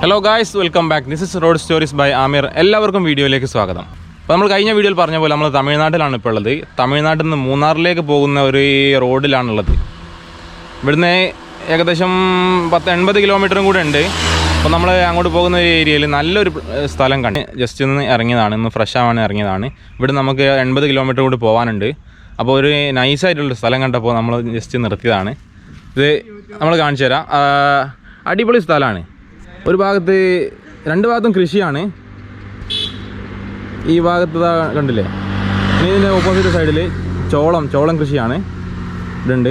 Hello guys, welcome back. This is road stories by Aamir. എല്ലാവർക്കും വീഡിയോയിലേക്ക് സ്വാഗതം. അപ്പോൾ നമ്മൾ കഴിഞ്ഞ വീഡിയോയിൽ പറഞ്ഞ പോലെ നമ്മൾ തമിഴ്നാട്ടിലാണ് ഇപ്പോൾ ഉള്ളത്. തമിഴ്നാട്ടിൽ നിന്ന് മൂന്നാറിലേക്ക് പോകുന്ന ഒരു റോഡിലാണുള്ളത്. ഇവിടുന്ന് ഏകദേശം 80 കിലോമീറ്ററും കൂടെ ഉണ്ട്. അപ്പോൾ നമ്മൾ അങ്ങോട്ട് പോകുന്ന ഒരു ഏരിയയിൽ നല്ലൊരു സ്ഥലം കണ്ട് ജസ്റ്റ് ഒന്ന് ഇറങ്ങിയതാണ്, ഇന്ന് ഫ്രഷ് ആവാൻ ഇറങ്ങിയതാണ്. ഇവിടെ നമുക്ക് 80 കിലോമീറ്റർ കൂടി പോകാനുണ്ട്. അപ്പോൾ ഒരു നൈസായിട്ടുള്ളൊരു സ്ഥലം കണ്ടപ്പോൾ നമ്മൾ ജസ്റ്റ് നിർത്തിയതാണ്. ഇത് നമ്മൾ കാണിച്ചു തരാം. അടിപൊളി സ്ഥലമാണ്. ഒരു ഭാഗത്ത് രണ്ട് ഭാഗത്തും കൃഷിയാണ്. ഈ ഭാഗത്ത് കണ്ടില്ലേ, ഇനി ഇതിൻ്റെ ഓപ്പോസിറ്റ് സൈഡിൽ ചോളം കൃഷിയാണ്. ഇതുണ്ട്.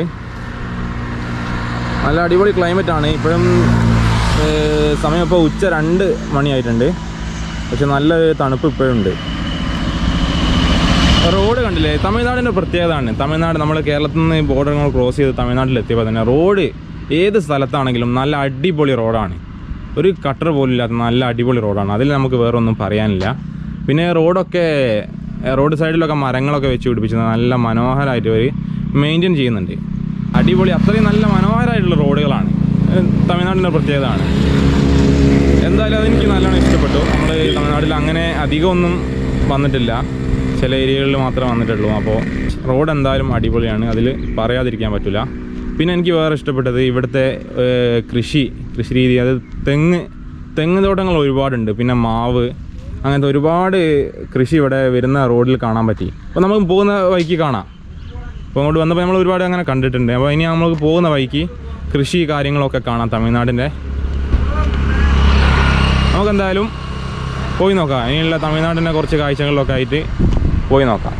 നല്ല അടിപൊളി ക്ലൈമറ്റാണ്. ഇപ്പോഴും സമയം ഇപ്പോൾ ഉച്ച 2 മണിയായിട്ടുണ്ട്. പക്ഷെ നല്ല തണുപ്പ് ഇപ്പോഴും ഉണ്ട്. റോഡ് കണ്ടില്ലേ, തമിഴ്നാടിൻ്റെ പ്രത്യേകതയാണ്. തമിഴ്നാട് നമ്മൾ കേരളത്തിൽ നിന്ന് ബോർഡർ ക്രോസ് ചെയ്ത് തമിഴ്നാട്ടിലെത്തിയപ്പോൾ തന്നെ റോഡ് ഏത് സ്ഥലത്താണെങ്കിലും നല്ല അടിപൊളി റോഡാണ്. ഒരു കട്ടർ പോലും ഇല്ലാത്ത നല്ല അടിപൊളി റോഡാണ്. അതിൽ നമുക്ക് വേറെ ഒന്നും പറയാനില്ല. പിന്നെ റോഡ് സൈഡിലൊക്കെ മരങ്ങളൊക്കെ വെച്ച് പിടിപ്പിച്ച് നല്ല മനോഹരമായിട്ട് അവർ മെയിൻറ്റെയിൻ ചെയ്യുന്നുണ്ട്. അടിപൊളി, അത്രയും നല്ല മനോഹരമായിട്ടുള്ള റോഡുകളാണ്. തമിഴ്നാടിൻ്റെ പ്രത്യേകതയാണ്. എന്തായാലും അതെനിക്ക് നല്ലോണം ഇഷ്ടപ്പെട്ടു. നമ്മൾ തമിഴ്നാട്ടിൽ അങ്ങനെ അധികമൊന്നും വന്നിട്ടില്ല, ചില ഏരിയകളിൽ മാത്രമേ വന്നിട്ടുള്ളൂ. അപ്പോൾ റോഡ് എന്തായാലും അടിപൊളിയാണ്, അതിൽ പറയാതിരിക്കാൻ പറ്റില്ല. പിന്നെ എനിക്ക് വേറെ ഇഷ്ടപ്പെട്ടത് ഇവിടുത്തെ കൃഷി രീതി. അത് തെങ്ങ് തോട്ടങ്ങൾ ഒരുപാടുണ്ട്. പിന്നെ മാവ്, അങ്ങനത്തെ ഒരുപാട് കൃഷി ഇവിടെ വരുന്ന റോഡിൽ കാണാൻ പറ്റി. അപ്പോൾ നമുക്ക് പോകുന്ന വഴിക്ക് കാണാം. അപ്പോൾ അങ്ങോട്ട് വന്നപ്പോൾ നമ്മൾ ഒരുപാട് അങ്ങനെ കണ്ടിട്ടുണ്ട്. അപ്പോൾ ഇനി നമുക്ക് പോകുന്ന വഴിക്ക് കൃഷി കാര്യങ്ങളൊക്കെ കാണാം തമിഴ്നാടിൻ്റെ. നമുക്കെന്തായാലും പോയി നോക്കാം. ഇനിയുള്ള തമിഴ്നാടിൻ്റെ കുറച്ച് കാഴ്ചകളിലൊക്കെ ആയിട്ട് പോയി നോക്കാം.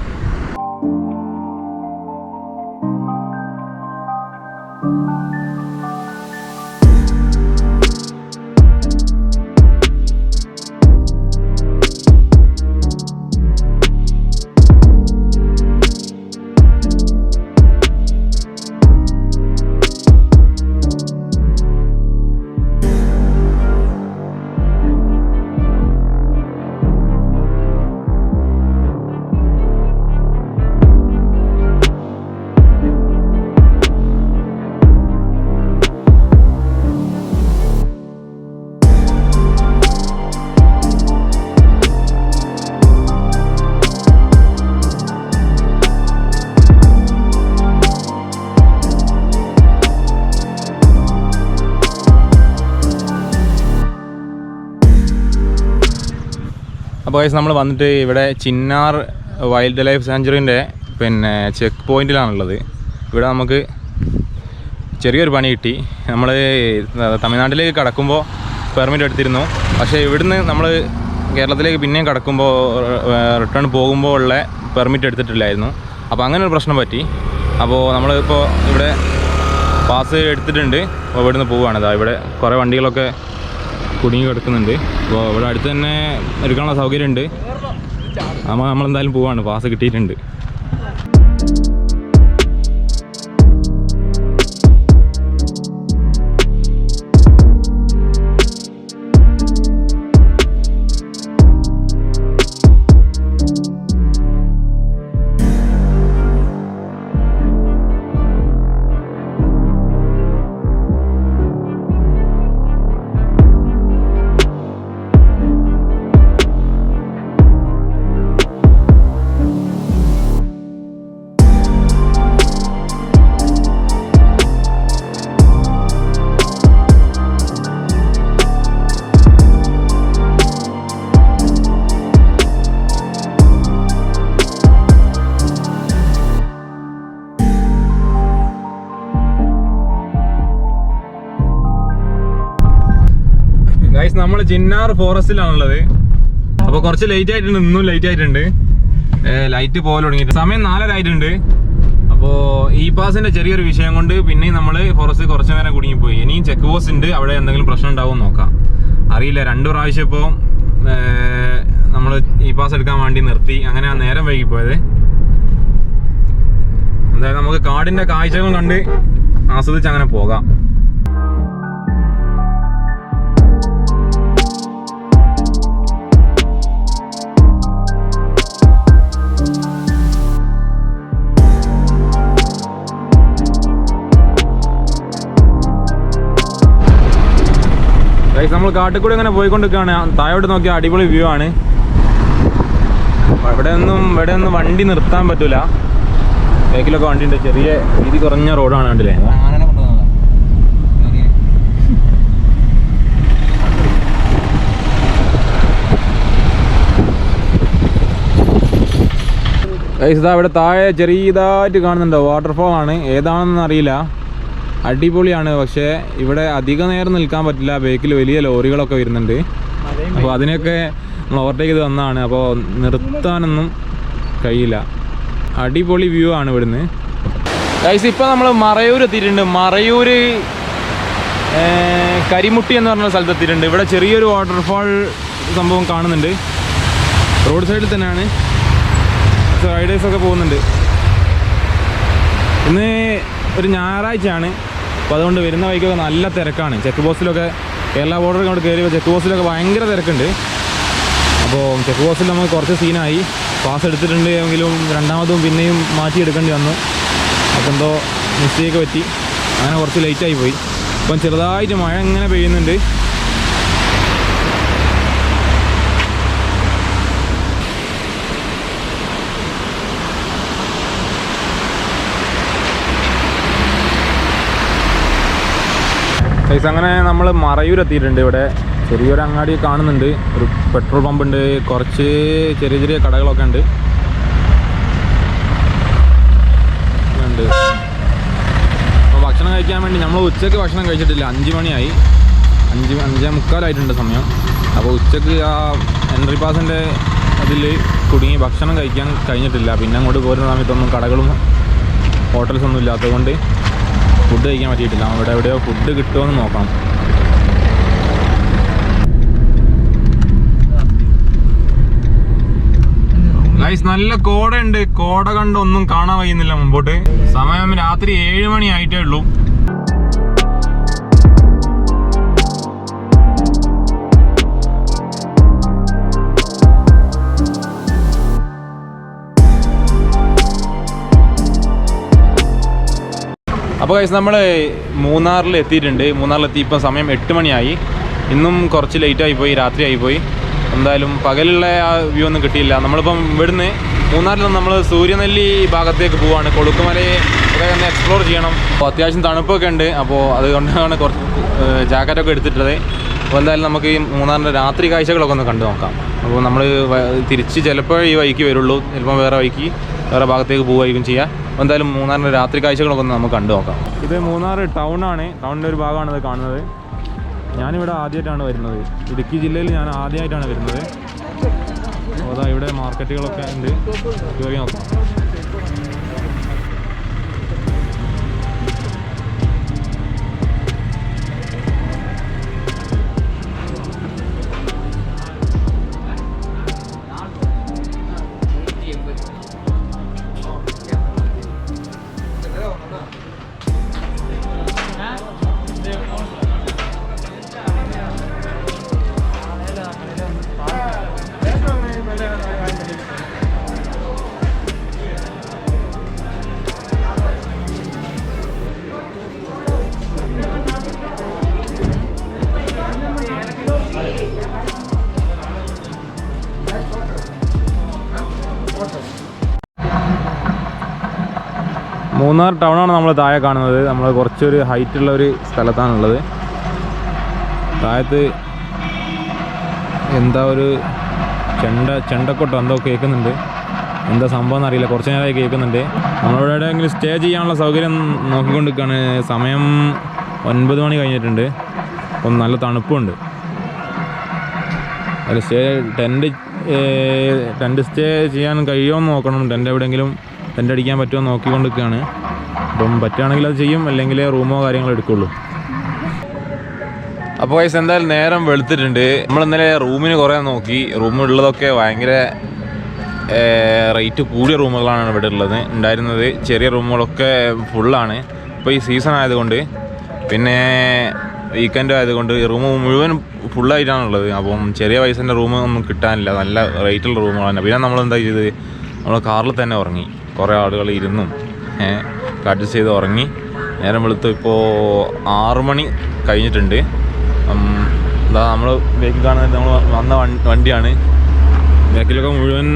അപ്പോൾ ഗൈസ്, നമ്മൾ വന്നിട്ട് ഇവിടെ ചിന്നാർ വൈൽഡ് ലൈഫ് സാങ്ച്വറിൻ്റെ ചെക്ക് പോയിൻറ്റിലാണുള്ളത്. ഇവിടെ നമുക്ക് ചെറിയൊരു പണി കിട്ടി. നമ്മൾ തമിഴ്നാട്ടിലേക്ക് കടക്കുമ്പോൾ പെർമിറ്റ് എടുത്തിരുന്നു. പക്ഷേ ഇവിടുന്ന് നമ്മൾ കേരളത്തിലേക്ക് പിന്നെയും കടക്കുമ്പോൾ റിട്ടേൺ പോകുമ്പോൾ ഉള്ള പെർമിറ്റ് എടുത്തിട്ടില്ലായിരുന്നു. അപ്പോൾ അങ്ങനെ ഒരു പ്രശ്നം പറ്റി. അപ്പോൾ നമ്മളിപ്പോൾ ഇവിടെ പാസ് എടുത്തിട്ടുണ്ട്. അപ്പോൾ ഇവിടുന്ന് പോവുകയാണ്. ഇവിടെ കുറേ വണ്ടികളൊക്കെ കുടുങ്ങി കിടക്കുന്നുണ്ട്. അപ്പോൾ ഇവിടെ അടുത്ത് തന്നെ എടുക്കാനുള്ള സൗകര്യമുണ്ട്. നമ്മളെന്തായാലും പോവാണ്, പാസ് കിട്ടിയിട്ടുണ്ട്. ഗൈസ്, നമ്മൾ ചിന്നാർ ഫോറസ്റ്റിലാണുള്ളത്. അപ്പോൾ കുറച്ച് ലേറ്റ് ആയിട്ടുണ്ട്, ഇന്നും ലേറ്റ് ആയിട്ടുണ്ട്. ലൈറ്റ് പോലെ തുടങ്ങിയിട്ട് സമയം 4:30 ആയിട്ടുണ്ട്. അപ്പോൾ ഈ പാസിൻ്റെ ചെറിയൊരു വിഷയം കൊണ്ട് പിന്നെയും നമ്മൾ ഫോറസ്റ്റ് കുറച്ച് നേരം കുടുങ്ങിപ്പോയി. ഇനിയും ചെക്ക് പോസ്റ്റ് ഉണ്ട്, അവിടെ എന്തെങ്കിലും പ്രശ്നം ഉണ്ടാവും നോക്കാം. അറിയില്ല, 2 പ്രാവശ്യം ഇപ്പോൾ നമ്മൾ ഈ പാസ് എടുക്കാൻ വേണ്ടി നിർത്തി. അങ്ങനെ നേരം വൈകിപ്പോയത്. എന്തായാലും നമുക്ക് കാടിൻ്റെ കാഴ്ചകൾ കണ്ട് ആസ്വദിച്ച് അങ്ങനെ പോകാം. നമ്മൾ കാട്ടിക്കൂടി ഇങ്ങനെ പോയിക്കൊണ്ടിരിക്കുകയാണ്. താഴോട്ട് നോക്കിയ അടിപൊളി വ്യൂ ആണ്. ഇവിടെ ഒന്നും വണ്ടി നിർത്താൻ പറ്റൂല. ബേക്കിലൊക്കെ വണ്ടി ഉണ്ട്. ചെറിയ വീതി കുറഞ്ഞ റോഡാണ്. കണ്ടില്ലേ? ഇതാ ഇവിടെ താഴെ ചെറിയതായിട്ട് കാണുന്നുണ്ടോ, വാട്ടർഫോൾ ആണ്. ഏതാണെന്ന് അറിയില്ല. അടിപൊളിയാണ്. പക്ഷേ ഇവിടെ അധിക നേരം നിൽക്കാൻ പറ്റില്ല. ബേക്കിൽ വലിയ ലോറികളൊക്കെ വരുന്നുണ്ട്. അപ്പോൾ അതിനൊക്കെ നമ്മൾ ഓവർടേക്ക് ചെയ്ത് വന്നതാണ്. അപ്പോൾ നിർത്താനൊന്നും കഴിയില്ല. അടിപൊളി വ്യൂ ആണ് ഇവിടുന്ന്. ഗൈസ് ഇപ്പോൾ നമ്മൾ മറയൂർ എത്തിയിട്ടുണ്ട്. മറയൂർ കരിമുട്ടി എന്ന് പറഞ്ഞ സ്ഥലത്ത് എത്തിയിട്ടുണ്ട്. ഇവിടെ ചെറിയൊരു വാട്ടർഫാൾ സംഭവം കാണുന്നുണ്ട്. റോഡ് സൈഡിൽ തന്നെയാണ്. റൈഡേഴ്സൊക്കെ പോകുന്നുണ്ട്. ഇന്ന് ഒരു ഞായറാഴ്ചയാണ്. അപ്പോൾ അതുകൊണ്ട് വരുന്ന വഴിക്കൊക്കെ നല്ല തിരക്കാണ്. ചെക്ക് പോസ്റ്റിലൊക്കെ കേരള ബോർഡർ ഇങ്ങോട്ട് കയറിയപ്പോൾ ചെക്ക് പോസ്റ്റിലൊക്കെ ഭയങ്കര തിരക്കുണ്ട്. അപ്പോൾ ചെക്ക് പോസ്റ്റിൽ നമുക്ക് കുറച്ച് സീനായി. പാസ് എടുത്തിട്ടുണ്ട് എങ്കിലും രണ്ടാമതും പിന്നെയും മാറ്റിയെടുക്കേണ്ടി വന്നു. അപ്പോൾ എന്തോ മിസ്റ്റേക്ക് പറ്റി. അങ്ങനെ കുറച്ച് ലേറ്റായി പോയി. ഇപ്പം ചെറുതായിട്ട് മഴ ഇങ്ങനെ പെയ്യുന്നുണ്ട്. അങ്ങനെ നമ്മൾ മറയൂർ എത്തിയിട്ടുണ്ട്. ഇവിടെ ചെറിയൊരു അങ്ങാടി കാണുന്നുണ്ട്. ഒരു പെട്രോൾ പമ്പ് ഉണ്ട്. കുറച്ച് ചെറിയ ചെറിയ കടകളൊക്കെ ഉണ്ട്. അപ്പോൾ ഭക്ഷണം കഴിക്കാൻ വേണ്ടി നമ്മൾ ഉച്ചയ്ക്ക് ഭക്ഷണം കഴിച്ചിട്ടില്ല. 5 മണിയായി. 5:45 സമയം. അപ്പോൾ ഉച്ചയ്ക്ക് ആ എൻട്രി പാസിൻ്റെ അതിൽ കുടുങ്ങി ഭക്ഷണം കഴിക്കാൻ കഴിഞ്ഞിട്ടില്ല. പിന്നെ അങ്ങോട്ട് പോരുന്ന സമയത്തൊന്നും കടകളും ഹോട്ടൽസൊന്നും ഇല്ലാത്തതുകൊണ്ട് ഫുഡ് കഴിക്കാൻ പറ്റിയിട്ടില്ല. അവിടെ എവിടെയോ ഫുഡ് കിട്ടുമെന്ന് നോക്കണം. ഗൈസ് നല്ല കോടയുണ്ട്. കോട കണ്ട് ഒന്നും കാണാൻ കഴിയുന്നില്ല മുമ്പോട്ട്. സമയം രാത്രി 7 മണി ആയിട്ടേ ഉള്ളൂ. അപ്പോൾ ഗൈസ് നമ്മൾ മൂന്നാറിൽ എത്തിയിട്ടുണ്ട്. മൂന്നാറിലെത്തി ഇപ്പം സമയം 8 മണിയായി. ഇന്നും കുറച്ച് ലേറ്റായി പോയി, രാത്രി ആയിപ്പോയി. എന്തായാലും പകലുള്ള ആ വ്യൂ ഒന്നും കിട്ടിയില്ല. നമ്മളിപ്പം ഇവിടുന്ന് മൂന്നാറിൽ നിന്ന് നമ്മൾ സൂര്യനെല്ലി ഭാഗത്തേക്ക് പോവാണ്. കൊളുക്കുമലയെ ഒക്കെ ഒന്ന് എക്സ്പ്ലോർ ചെയ്യണം. അപ്പോൾ അത്യാവശ്യം തണുപ്പൊക്കെ ഉണ്ട്. അപ്പോൾ അതുകൊണ്ടാണ് കുറച്ച് ജാക്കറ്റൊക്കെ എടുത്തിട്ടത്. അപ്പോൾ എന്തായാലും നമുക്ക് ഈ മൂന്നാറിൻ്റെ രാത്രി കാഴ്ചകളൊക്കെ ഒന്ന് കണ്ടു നോക്കാം. അപ്പോൾ നമ്മൾ തിരിച്ച് ചിലപ്പോൾ ഈ വഴിക്ക് വരുള്ളൂ, ചിലപ്പോൾ വേറെ വഴിക്ക് വേറെ ഭാഗത്തേക്ക് പോവുകയായിരിക്കും ചെയ്യുക. അപ്പോൾ എന്തായാലും മൂന്നാറിൻ്റെ രാത്രി കാഴ്ചകളൊക്കെ ഒന്ന് നമുക്ക് കണ്ടു നോക്കാം. ഇത് മൂന്നാർ ടൗണാണ്. ടൗണിൻ്റെ ഒരു ഭാഗമാണ് ഇത് കാണുന്നത്. ഞാനിവിടെ ആദ്യമായിട്ടാണ് വരുന്നത്. ഇടുക്കി ജില്ലയിൽ ഞാൻ ആദ്യമായിട്ടാണ് വരുന്നത്. അപ്പോൾ അതാ ഇവിടെ മാർക്കറ്റുകളൊക്കെ ഉണ്ട്. കയറി നോക്കാം. മൂന്നാർ ടൗണാണ് നമ്മൾ താഴെ കാണുന്നത്. നമ്മൾ കുറച്ചൊരു ഹൈറ്റുള്ള ഒരു സ്ഥലത്താണുള്ളത്. താഴത്ത് എന്താ ഒരു ചെണ്ടക്കൊട്ടോ എന്തോ കേൾക്കുന്നുണ്ട്. എന്താ സംഭവം എന്നറിയില്ല. കുറച്ച് നേരമായി കേൾക്കുന്നുണ്ട്. നമ്മളിവിടെ എവിടെയെങ്കിലും സ്റ്റേ ചെയ്യാനുള്ള സൗകര്യം നോക്കിക്കൊണ്ടിരിക്കുകയാണ്. സമയം 9 മണി കഴിഞ്ഞിട്ടുണ്ട്. അപ്പം നല്ല തണുപ്പുണ്ട്. അതിൽ ടെൻറ്റ് സ്റ്റേ ചെയ്യാൻ കഴിയുമോ നോക്കണം. ടെൻറ്റ് എവിടെയെങ്കിലും ടെൻറ്റ് അടിക്കാൻ പറ്റുമോ നോക്കിക്കൊണ്ടിരിക്കുകയാണ്. അപ്പം പറ്റുകയാണെങ്കിൽ അത് ചെയ്യും, അല്ലെങ്കിൽ റൂമോ കാര്യങ്ങളോ എടുക്കുള്ളൂ. അപ്പോൾ ഗൈസ് എന്തായാലും നേരം വെളുത്തിട്ടുണ്ട്. നമ്മൾ ഇന്നലെ റൂമിന് കുറേ നോക്കി. റൂമുള്ളതൊക്കെ ഭയങ്കര റേറ്റ് കൂടിയ റൂമുകളാണ് ഇവിടെ ഉണ്ടായിരുന്നത്. ചെറിയ റൂമുകളൊക്കെ ഫുള്ളാണ്. ഇപ്പോൾ ഈ സീസൺ ആയതുകൊണ്ട്, പിന്നെ വീക്കെൻഡ് ആയതുകൊണ്ട് റൂം മുഴുവൻ ഫുള്ളായിട്ടാണുള്ളത്. അപ്പം ചെറിയ പൈസൻ്റെ റൂം ഒന്നും കിട്ടാനില്ല. നല്ല റേറ്റുള്ള റൂമുകളാണ്. പിന്നെ നമ്മളെന്താ ചെയ്തത്, നമ്മൾ കാറിൽ തന്നെ ഉറങ്ങി. കുറേ ആളുകൾ ഇരുന്നും അഡ്ജസ്റ്റ് ചെയ്ത് ഉറങ്ങി. നേരം വെളുത്ത് ഇപ്പോൾ 6 മണി കഴിഞ്ഞിട്ടുണ്ട്. എന്താ നമ്മൾ ബേക്കിൽ കാണുന്നത് നമ്മൾ വന്ന വണ്ടിയാണ്. ബാക്കിലൊക്കെ മുഴുവൻ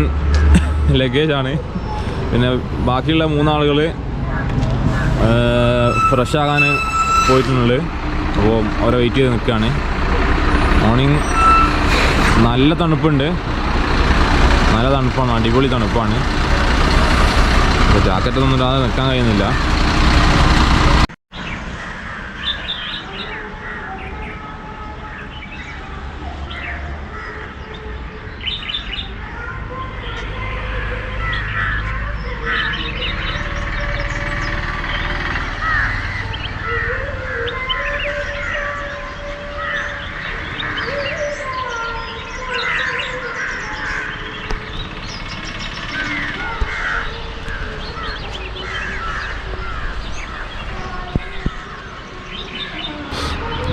ലഗേജാണ്. പിന്നെ ബാക്കിയുള്ള 3 ആളുകൾ ഫ്രഷ് ആകാൻ പോയിട്ടുണ്ട്. അപ്പോൾ അവരെ വെയിറ്റ് ചെയ്ത് നിൽക്കുകയാണ്. മോർണിംഗ് നല്ല തണുപ്പുണ്ട്, നല്ല തണുപ്പാണ്, അടിപൊളി തണുപ്പാണ്. അപ്പോൾ ജാക്കറ്റൊന്നും ഇടാതെ നിൽക്കാൻ കഴിയുന്നില്ല.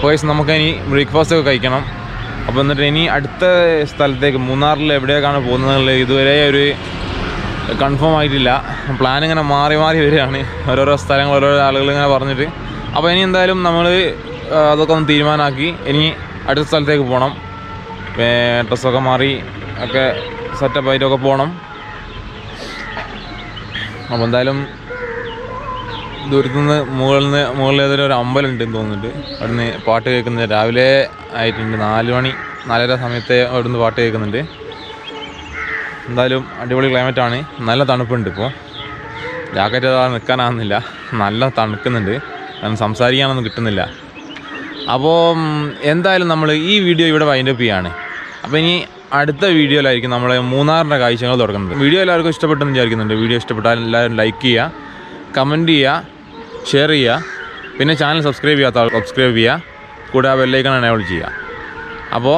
ബോയ്സ്, നമുക്കിനി ബ്രേക്ക്ഫാസ്റ്റ് ഒക്കെ കഴിക്കണം. അപ്പോൾ എന്നിട്ട് ഇനി അടുത്ത സ്ഥലത്തേക്ക് മൂന്നാറിൽ എവിടേക്കാണ് പോകുന്നത് ഇതുവരെ ഒരു കൺഫേം ആയിട്ടില്ല. പ്ലാൻ ഇങ്ങനെ മാറി വരികയാണ്, ഓരോരോ സ്ഥലങ്ങൾ ഓരോരോ ആളുകൾ ഇങ്ങനെ പറഞ്ഞിട്ട്. അപ്പോൾ ഇനി എന്തായാലും നമ്മൾ അതൊക്കെ ഒന്ന് തീരുമാനമാക്കി ഇനി അടുത്ത സ്ഥലത്തേക്ക് പോകണം. ഡ്രസ്സൊക്കെ മാറി ഒക്കെ സെറ്റപ്പായിട്ടൊക്കെ പോകണം. അപ്പോൾ എന്തായാലും ദൂരത്തുനിന്ന് മുകളിൽ ഏതൊരു ഒരു അമ്പലം ഉണ്ടെന്ന് തോന്നുന്നുണ്ട്. അവിടുന്ന് പാട്ട് കേൾക്കുന്നത് രാവിലെ ആയിട്ടുണ്ട്. 4 മണി 4:30 സമയത്ത് അവിടുന്ന് പാട്ട് കേൾക്കുന്നുണ്ട്. എന്തായാലും അടിപൊളി ക്ലൈമറ്റാണ്, നല്ല തണുപ്പുണ്ട്. ഇപ്പോൾ ജാക്കറ്റ് നിൽക്കാനാകുന്നില്ല, നല്ല തണുക്കുന്നുണ്ട്, കാരണം സംസാരിക്കാനൊന്നും കിട്ടുന്നില്ല. അപ്പോൾ എന്തായാലും നമ്മൾ ഈ വീഡിയോ ഇവിടെ വൈൻഡപ്പ് ചെയ്യാണ്. അപ്പോൾ ഇനി അടുത്ത വീഡിയോയിലായിരിക്കും നമ്മൾ മൂന്നാറിൻ്റെ കാഴ്ചകൾ തുടങ്ങുന്നത്. വീഡിയോ എല്ലാവർക്കും ഇഷ്ടപ്പെട്ടെന്ന് വിചാരിക്കുന്നുണ്ട്. വീഡിയോ ഇഷ്ടപ്പെട്ടാൽ എല്ലാവരും ലൈക്ക് ചെയ്യുക, കമൻറ്റ് ചെയ്യുക, ഷെയർ ചെയ്യുക. പിന്നെ ചാനൽ സബ്സ്ക്രൈബ് ചെയ്യാത്ത ആൾ സബ്സ്ക്രൈബ് ചെയ്യുക, കൂടെ ആ ബെല്ലൈക്കൺ എനേബിൾ ചെയ്യുക. അപ്പോൾ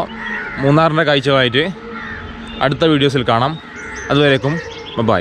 മൂന്നാറിൻ്റെ കാഴ്ചകളായിട്ട് അടുത്ത വീഡിയോസിൽ കാണാം. അതുവരേക്കും ബൈ.